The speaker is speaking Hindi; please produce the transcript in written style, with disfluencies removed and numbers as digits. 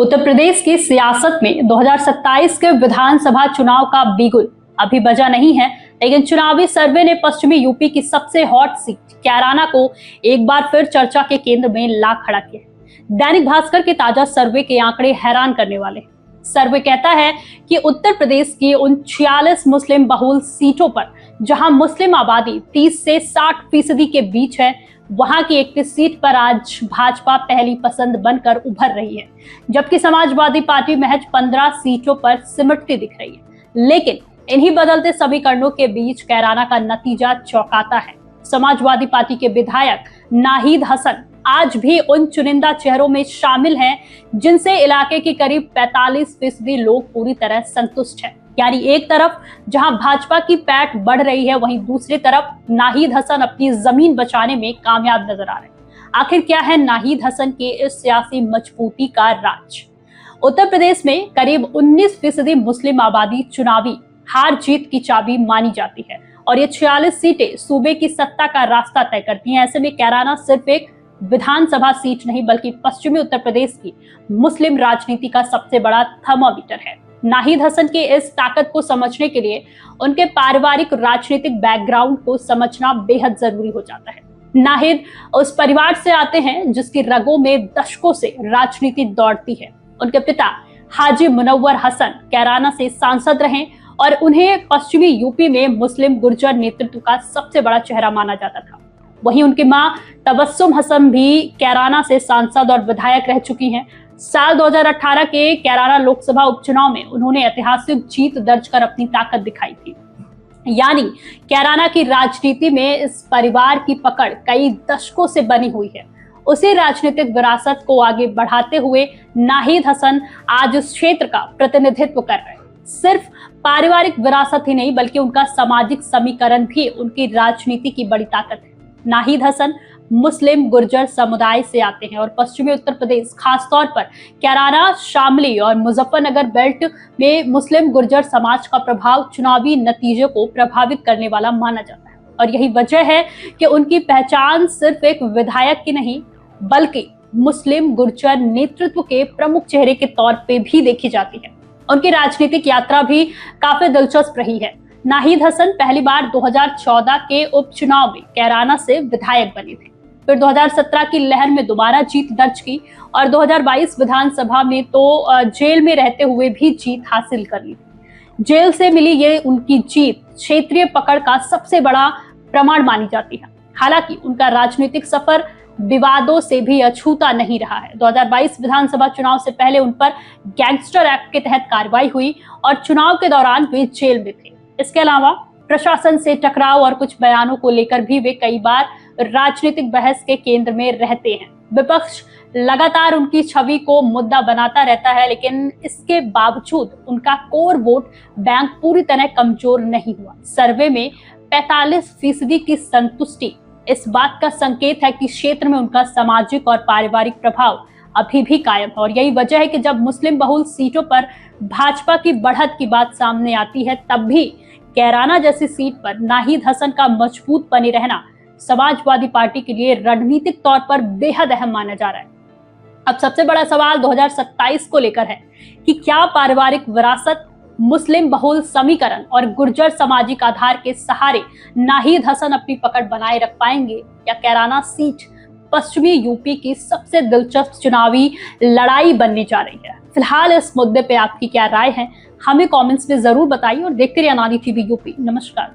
उत्तर प्रदेश की सियासत में 2027 के विधानसभा चुनाव का बिगुल अभी बजा नहीं है, लेकिन चुनावी सर्वे ने पश्चिमी यूपी की सबसे हॉट सीट कैराना को एक बार फिर चर्चा के केंद्र में ला खड़ा किया। दैनिक भास्कर के ताजा सर्वे के आंकड़े हैरान करने वाले। सर्वे कहता है कि उत्तर प्रदेश की उन 46 मुस्लिम बहुल सीटों पर जहां मुस्लिम आबादी 30 से 60% के बीच है, वहां की 31 सीट पर आज भाजपा पहली पसंद बनकर उभर रही है, जबकि समाजवादी पार्टी महज 15 सीटों पर सिमटती दिख रही है। लेकिन इन्हीं बदलते समीकरणों के बीच कैराना का नतीजा चौंकाता है। समाजवादी पार्टी के विधायक नाहिद हसन आज भी उन चुनिंदा चेहरों में शामिल हैं जिनसे इलाके के करीब 45% लोग पूरी तरह संतुष्ट हैं। यानी एक तरफ जहां भाजपा की पैठ बढ़ रही है, वहीं दूसरी तरफ नाहिद हसन अपनी जमीन बचाने में कामयाब नजर आ रहे हैं। आखिर क्या है नाहिद हसन के इस सियासी मजबूती का राज? उत्तर प्रदेश में करीब 19% मुस्लिम आबादी चुनावी हार जीत की चाबी मानी जाती है और ये 46 सीटें सूबे की सत्ता का रास्ता तय करती हैं। ऐसे में कैराना सिर्फ एक विधानसभा सीट नहीं, बल्कि पश्चिमी उत्तर प्रदेश की मुस्लिम राजनीति का सबसे बड़ा थर्मामीटर है। नाहिद हसन के इस ताकत को समझने के लिए उनके पारिवारिक राजनीतिक बैकग्राउंड को समझना बेहद जरूरी हो जाता है। नाहिद उस परिवार से आते हैं जिसकी रगों में दशकों से राजनीति दौड़ती है। उनके पिता हाजी मुनव्वर हसन कैराना से सांसद रहे और उन्हें पश्चिमी यूपी में मुस्लिम गुर्जर नेतृत्व का सबसे बड़ा चेहरा माना जाता था। वहीं उनकी मां तबस्सुम हसन भी कैराना से सांसद और विधायक रह चुकी हैं। साल 2018 के कैराना लोकसभा उपचुनाव में उन्होंने ऐतिहासिक जीत दर्ज कर अपनी ताकत दिखाई थी। यानी कैराना की राजनीति में इस परिवार की पकड़ कई दशकों से बनी हुई है। उसी राजनीतिक विरासत को आगे बढ़ाते हुए नाहिद हसन आज इस क्षेत्र का प्रतिनिधित्व कर रहे हैं। सिर्फ पारिवारिक विरासत ही नहीं, बल्कि उनका सामाजिक समीकरण भी उनकी राजनीति की बड़ी ताकत है। नाहिद हसन मुस्लिम गुर्जर समुदाय से आते हैं और पश्चिमी उत्तर प्रदेश, खासतौर पर कैराना, शामली और मुजफ्फरनगर बेल्ट में मुस्लिम गुर्जर समाज का प्रभाव चुनावी नतीजे को प्रभावित करने वाला माना जाता है। और यही वजह है कि उनकी पहचान सिर्फ एक विधायक की नहीं, बल्कि मुस्लिम गुर्जर नेतृत्व के प्रमुख चेहरे के तौर पे भी देखी जाती है। उनकी राजनीतिक यात्रा भी काफी दिलचस्प रही है। नाहिद हसन पहली बार 2014 के उपचुनाव में कैराना से विधायक बने थे, फिर 2017 की लहर में दोबारा जीत दर्ज की और 2022 विधानसभा में तो जेल में रहते हुए भी जीत हासिल कर ली। जेल से मिली ये उनकी जीत क्षेत्रीय पकड़ का सबसे बड़ा प्रमाण मानी जाती है। हालांकि उनका राजनीतिक सफर विवादों से भी अछूता नहीं रहा है। 2022 विधानसभा चुनाव से पहले उन पर गैंगस्टर एक्ट के तहत कार्रवाई हुई और चुनाव के दौरान वे जेल में थे। इसके अलावा प्रशासन से टकराव और कुछ बयानों को लेकर भी वे कई बार राजनीतिक बहस के केंद्र में रहते हैं। विपक्ष लगातार उनकी छवि को मुद्दा बनाता रहता है, लेकिन इसके बावजूद उनका कोर वोट बैंक पूरी तरह कमजोर नहीं हुआ। सर्वे में 45% की संतुष्टि इस बात का संकेत है कि क्षेत्र में उनका सामाजिक और पारिवारिक प्रभाव अभी भी कायम है। और यही वजह है कि जब मुस्लिम बहुल सीटों पर भाजपा की बढ़त की बात सामने आती है, तब भी कैराना जैसी सीट पर नाहिद हसन का मजबूत बने रहना समाजवादी पार्टी के लिए रणनीतिक तौर पर बेहद अहम माना जा रहा है। अब सबसे बड़ा सवाल 2027 को लेकर है कि क्या पारिवारिक विरासत, मुस्लिम बहुल समीकरण और गुर्जर सामाजिक आधार के सहारे नाहिद हसन अपनी पकड़ बनाए रख पाएंगे, या कैराना सीट पश्चिमी यूपी की सबसे दिलचस्प चुनावी लड़ाई बनने जा रही है। फिलहाल इस मुद्दे पे आपकी क्या राय है, हमें कमेंट्स में जरूर बताइए और देखते रहिए अनानी टीवी यूपी। नमस्कार।